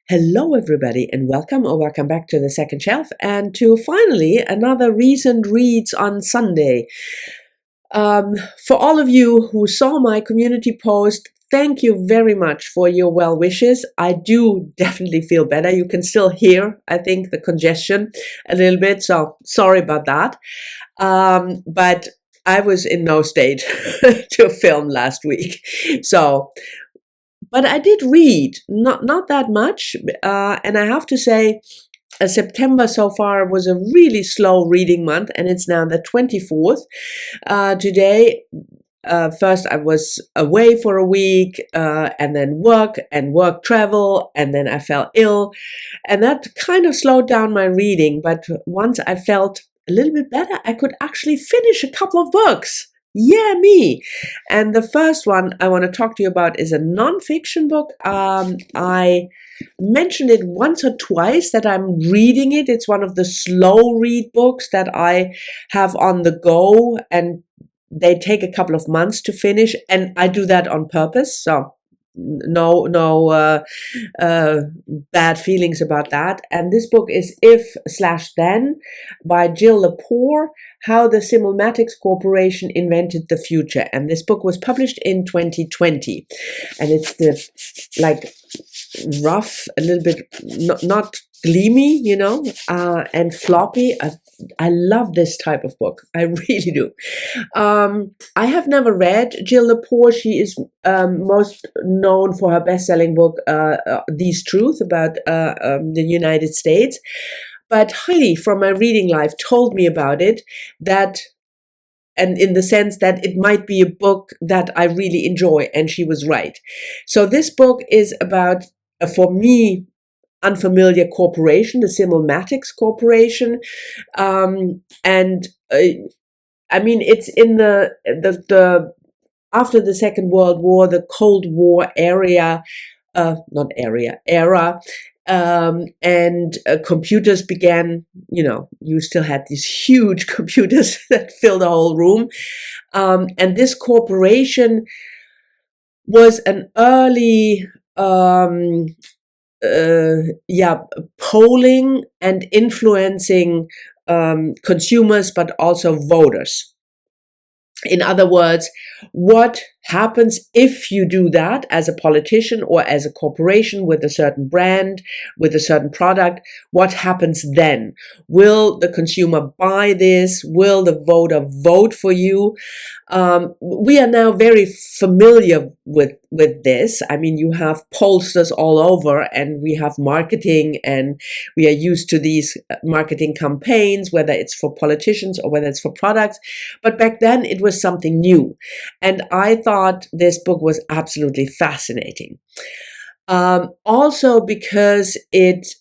Hello, everybody, and welcome back to the second shelf and to finally another recent reads on Sunday. For all of you who saw my community post, thank you very much for your well wishes. I do definitely feel better. You can still hear, I think, the congestion a little bit, so sorry about that. But I was in no state to film last week, so. But I did read, not that much, and I have to say, September so far was a really slow reading month, and it's now the 24th. Today, first I was away for a week, and then work travel, and then I fell ill, and that kind of slowed down my reading. But once I felt a little bit better, I could actually finish a couple of books. Yeah, me. And the first one I want to talk to you about is a nonfiction book. I mentioned it once or twice that I'm reading it. It's one of the slow read books that I have on the go, and they take a couple of months to finish, and I do that on purpose. So no bad feelings about that. And this book is If/Then by Jill Lepore, How the Simulcasts Corporation Invented the Future. And this book was published in 2020. And it's the rough, a little bit not gleamy, and floppy. I love this type of book. I really do. I have never read Jill Lepore. She is most known for her best-selling book, These Truth, about the United States. But Heidi from my reading life told me about it, and in the sense that it might be a book that I really enjoy, and she was right. So this book is about, for me, unfamiliar corporation, the Simulcasts Corporation, and I mean, it's in the after the Second World War, the Cold War era, and computers began. You still had these huge computers that filled the whole room, and this corporation was an early. Polling and influencing consumers, but also voters. In other words, what happens if you do that as a politician or as a corporation with a certain brand, with a certain product? What happens then? Will the consumer buy this? Will the voter vote for you? We are now very familiar with this. I mean, you have pollsters all over, and we have marketing, and we are used to these marketing campaigns, whether it's for politicians or whether it's for products. But back then it was something new. And I thought this book was absolutely fascinating. Also because it's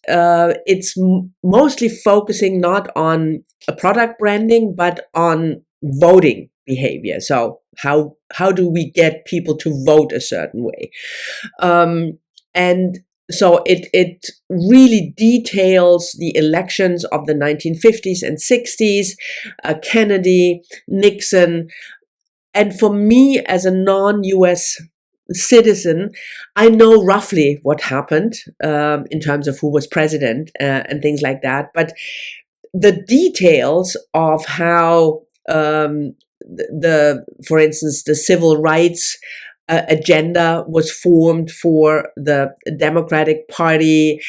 mostly focusing not on a product branding, but on voting behavior. So how do we get people to vote a certain way? And so it really details the elections of the 1950s and 60s, Kennedy, Nixon. And for me, as a non-US citizen, I know roughly what happened in terms of who was president and things like that. But the details of how for instance, the civil rights agenda was formed for the Democratic Party,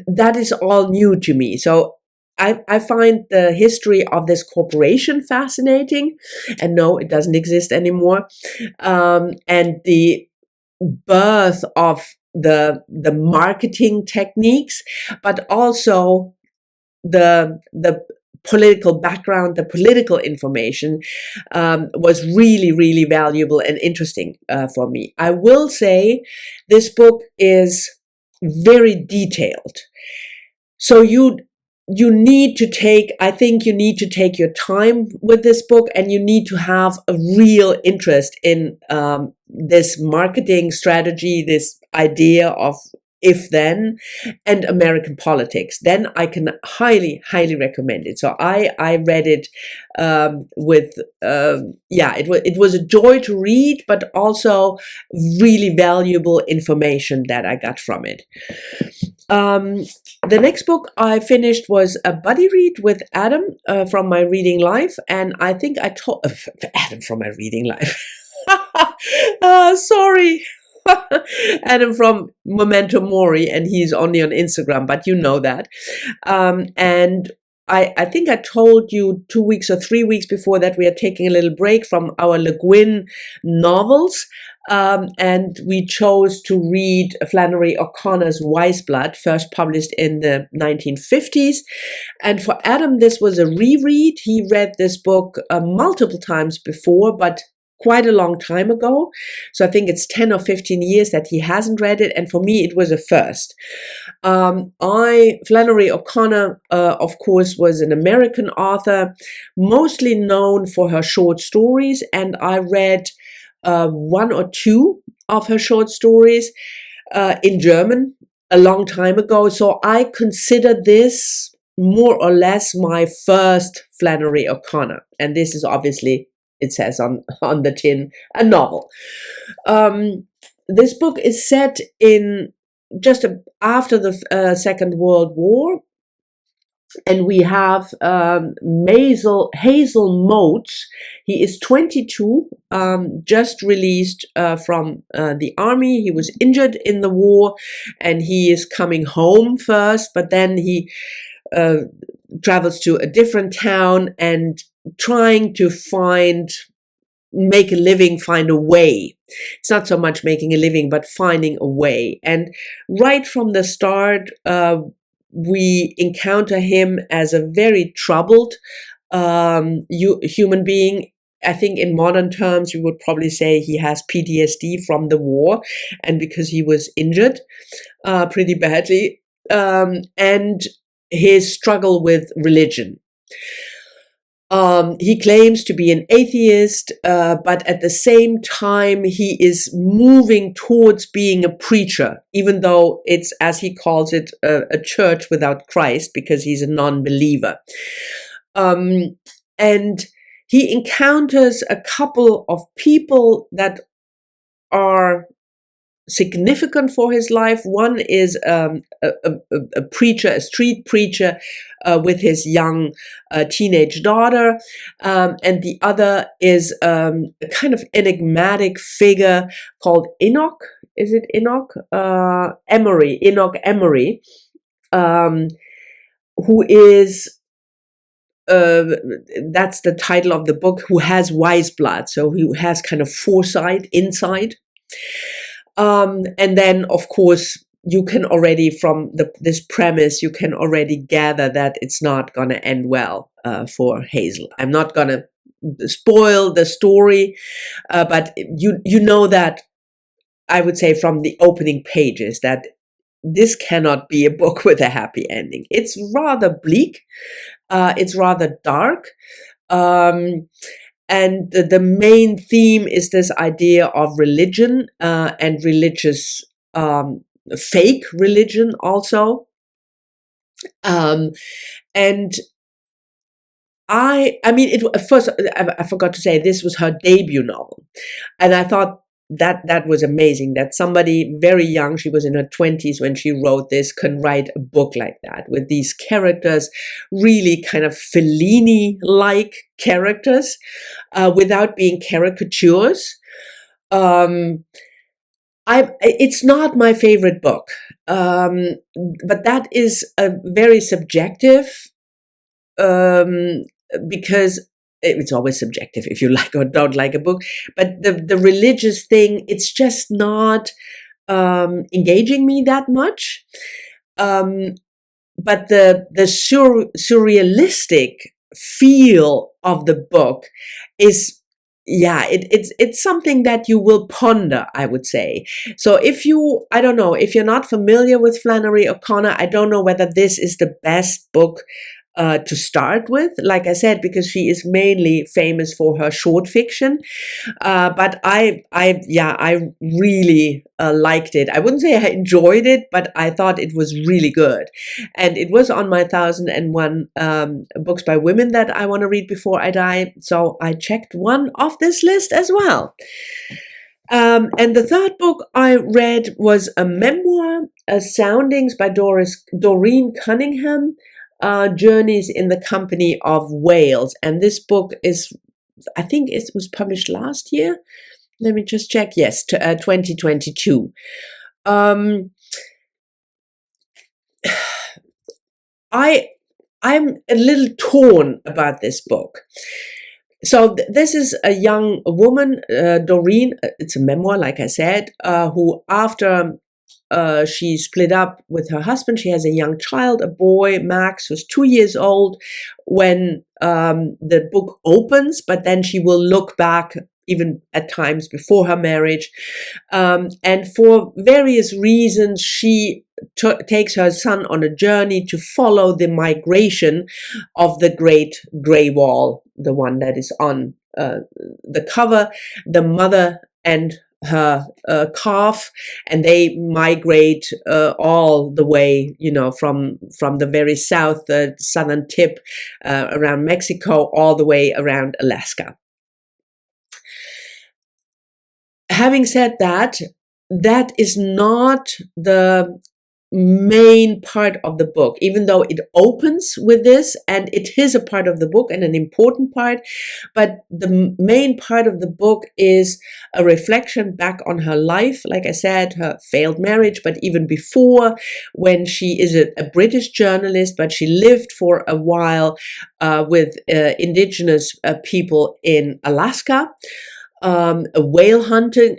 that is all new to me. So I find the history of this corporation fascinating, and no, it doesn't exist anymore. And the birth of the marketing techniques, but also the political background, the political information was really, really valuable and interesting for me. I will say this book is very detailed. So you need to take your time with this book, and you need to have a real interest in this marketing strategy, this idea of If Then, and American Politics, then I can highly, highly recommend it. So I read it it was a joy to read, but also really valuable information that I got from it. The next book I finished was a buddy read with Adam from my reading life, and I think I told Adam from my reading life. Sorry. Adam from Memento Mori, and he's only on Instagram, but you know that. And I think I told you 2 weeks or 3 weeks before that we are taking a little break from our Le Guin novels, and we chose to read Flannery O'Connor's Wise Blood, first published in the 1950s. And for Adam, this was a reread. He read this book multiple times before, but quite a long time ago. So I think it's 10 or 15 years that he hasn't read it. And for me, it was a first. Flannery O'Connor, of course, was an American author, mostly known for her short stories. And I read 1 or 2 of her short stories in German a long time ago. So I consider this more or less my first Flannery O'Connor. And this is obviously, it says on the tin, a novel. This book is set in just after the Second World War, and we have Hazel Motes. He is 22, just released from the army. He was injured in the war, and he is coming home first, but then he travels to a different town and trying to make a living, find a way. It's not so much making a living, but finding a way. And right from the start, we encounter him as a very troubled human being. I think in modern terms, you would probably say he has PTSD from the war, and because he was injured pretty badly, and his struggle with religion. He claims to be an atheist, but at the same time, he is moving towards being a preacher, even though it's, as he calls it, a church without Christ, because he's a non-believer. And he encounters a couple of people that are significant for his life. One is a preacher, a street preacher, with his young teenage daughter, and the other is a kind of enigmatic figure called Enoch. Is it Enoch? Emery, Enoch Emery, who is, that's the title of the book, who has wise blood, so who has kind of foresight, insight. And then, of course, you can already, from this premise, you can already gather that it's not going to end well for Hazel. I'm not going to spoil the story, but you know that, I would say, from the opening pages, that this cannot be a book with a happy ending. It's rather bleak. It's rather dark. And the main theme is this idea of religion and religious, fake religion also. And I mean, first, I forgot to say, this was her debut novel. And I thought that was amazing, that somebody very young, she was in her 20s when she wrote this, can write a book like that with these characters, really kind of Fellini-like characters, without being caricatures. It's not my favorite book, but that is a very subjective, because it's always subjective if you like or don't like a book, but the religious thing, it's just not engaging me that much. But the surrealistic feel of the book is, it's something that you will ponder, I would say. So if you're not familiar with Flannery O'Connor, I don't know whether this is the best book to start with, like I said, because she is mainly famous for her short fiction. But I really liked it. I wouldn't say I enjoyed it, but I thought it was really good. And it was on my 1001 books by women that I want to read before I die. So I checked one off this list as well. And the third book I read was a memoir, Soundings by Doreen Cunningham, Journeys in the Company of Whales. And this book is, I think it was published last year. Let me just check. Yes, 2022. I'm a little torn about this book. So this is a young woman, Doreen. It's a memoir, like I said, who after she split up with her husband, she has a young child, a boy, Max, who's 2 years old when the book opens, but then she will look back even at times before her marriage. And for various reasons, she takes her son on a journey to follow the migration of the Great Grey Wall, the one that is on the cover, the mother and her calf, and they migrate all the way, from the very south, the southern tip around Mexico, all the way around Alaska. Having said that, that is not the main part of the book, even though it opens with this, and it is a part of the book and an important part. But the main part of the book is a reflection back on her life, like I said, her failed marriage, but even before, when she is a British journalist, but she lived for a while with indigenous people in Alaska. A whale hunting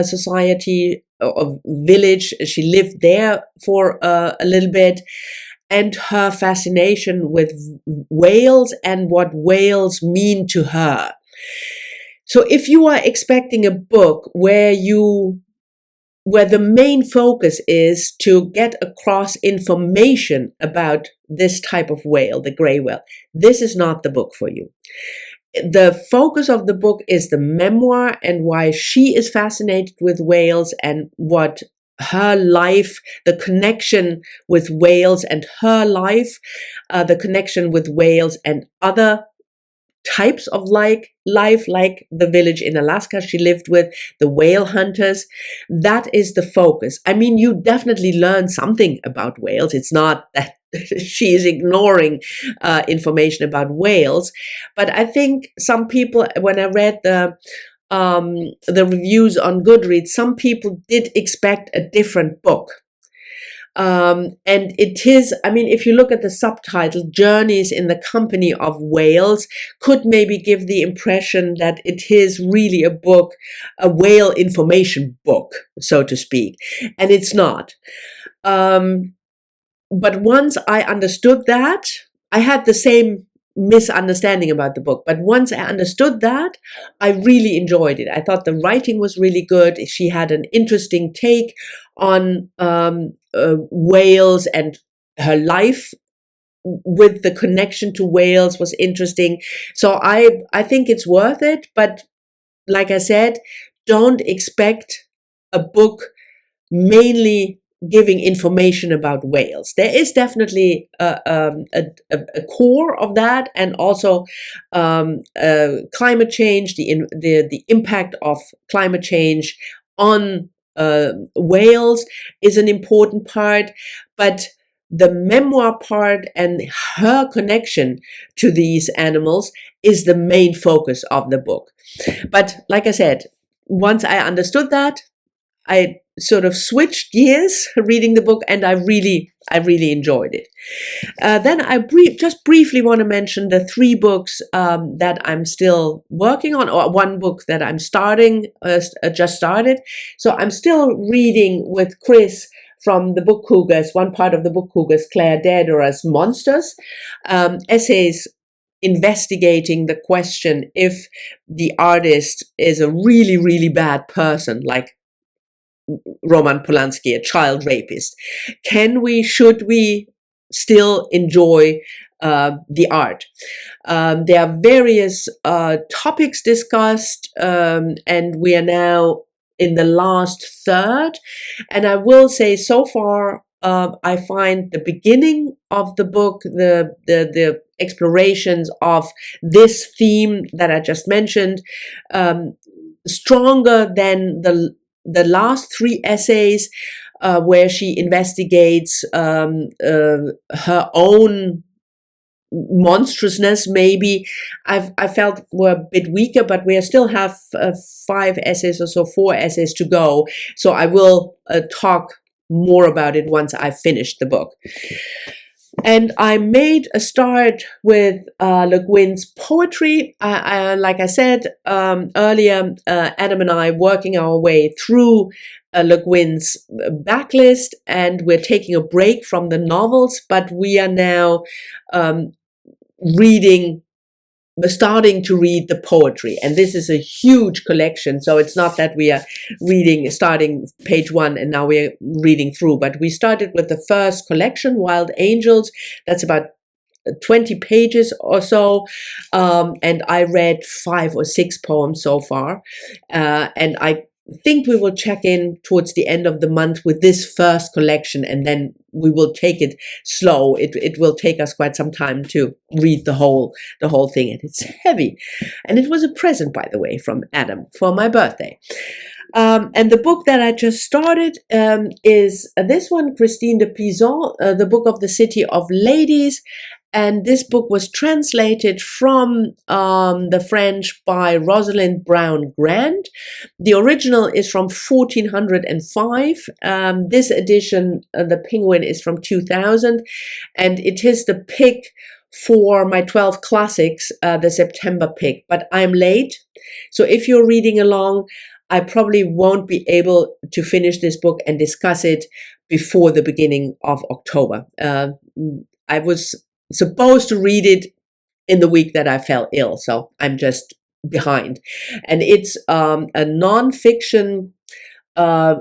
society or village. She lived there for a little bit, and her fascination with whales and what whales mean to her. So if you are expecting a book where the main focus is to get across information about this type of whale, the gray whale, this is not the book for you. The focus of the book is the memoir and why she is fascinated with whales and what her life, the connection with whales and her life, the connection with whales and other types of life, like the village in Alaska she lived with, the whale hunters. That is the focus. I mean, you definitely learn something about whales. It's not that she is ignoring information about whales, but I think some people, when I read the reviews on Goodreads, some people did expect a different book. And it is, I mean, if you look at the subtitle, Journeys in the Company of Whales, could maybe give the impression that it is really a book, a whale information book, so to speak. And it's not. But once I understood that, I had the same misunderstanding about the book. But once I understood that, I really enjoyed it. I thought the writing was really good. She had an interesting take on whales, and her life with the connection to whales was interesting. So I think it's worth it. But like I said, don't expect a book mainly giving information about whales. There is definitely a core of that, and also climate change, the impact of climate change on whales is an important part, but the memoir part and her connection to these animals is the main focus of the book. But like I said, once I understood that, I sort of switched gears reading the book, and I really enjoyed it. Then I just briefly want to mention the 3 books that I'm still working on, or one book that I'm starting, just started. So I'm still reading with Chris from the Book Cougars, one part of the Book Cougars, Claire Dederer's Monsters, essays investigating the question if the artist is a really, really bad person, like Roman Polanski, a child rapist. Should we still enjoy the art. There are various topics discussed, and we are now in the last third. And I will say, so far, I find the beginning of the book, the explorations of this theme that I just mentioned, stronger than the last three essays, where she investigates her own monstrousness. Maybe I felt were a bit weaker, but we still have 5 essays or so, 4 essays to go. So I will talk more about it once I've finished the book. And I made a start with Le Guin's poetry. Like I said earlier, Adam and I working our way through Le Guin's backlist, and we're taking a break from the novels, but we are now starting to read the poetry. And this is a huge collection, so it's not that we are starting page 1 and now we're reading through, but we started with the first collection, Wild Angels. That's about 20 pages or so, and I read 5 or 6 poems so far, and I think we will check in towards the end of the month with this first collection, and then we will take it slow. It will take us quite some time to read the whole thing, and it's heavy. And it was a present, by the way, from Adam for my birthday. And the book that I just started is this one, Christine de Pizan, The Book of the City of Ladies. And this book was translated from the French by Rosalind Brown Grant. The original is from 1405. This edition, The Penguin, is from 2000. And it is the pick for my 12 classics, the September pick. But I'm late. So if you're reading along, I probably won't be able to finish this book and discuss it before the beginning of October. I was supposed to read it in the week that I fell ill, so I'm just behind. And it's a non-fiction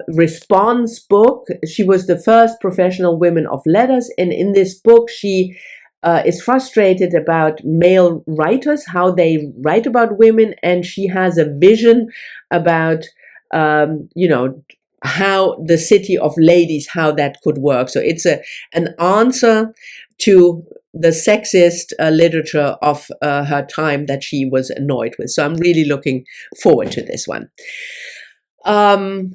response book. She was the first professional woman of letters, and in this book she is frustrated about male writers, how they write about women, and she has a vision about how the city of ladies, how that could work. So it's an answer to the sexist literature of her time that she was annoyed with. So I'm really looking forward to this one. And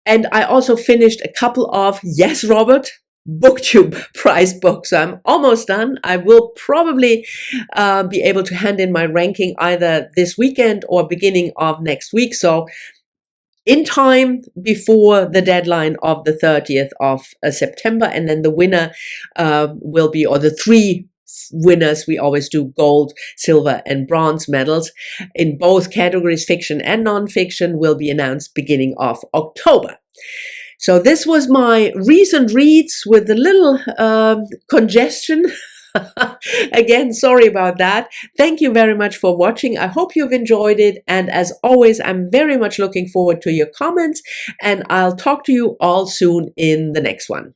I also finished a couple of, yes, Robert, Booktubeprize books. So I'm almost done. I will probably be able to hand in my ranking either this weekend or beginning of next week. So in time before the deadline of the 30th of September. And then the winner will be, or the 3 winners, we always do gold, silver, and bronze medals in both categories, fiction and non-fiction, will be announced beginning of October. So this was my recent reads with a little congestion. Again, sorry about that. Thank you very much for watching. I hope you've enjoyed it. And as always, I'm very much looking forward to your comments, and I'll talk to you all soon in the next one.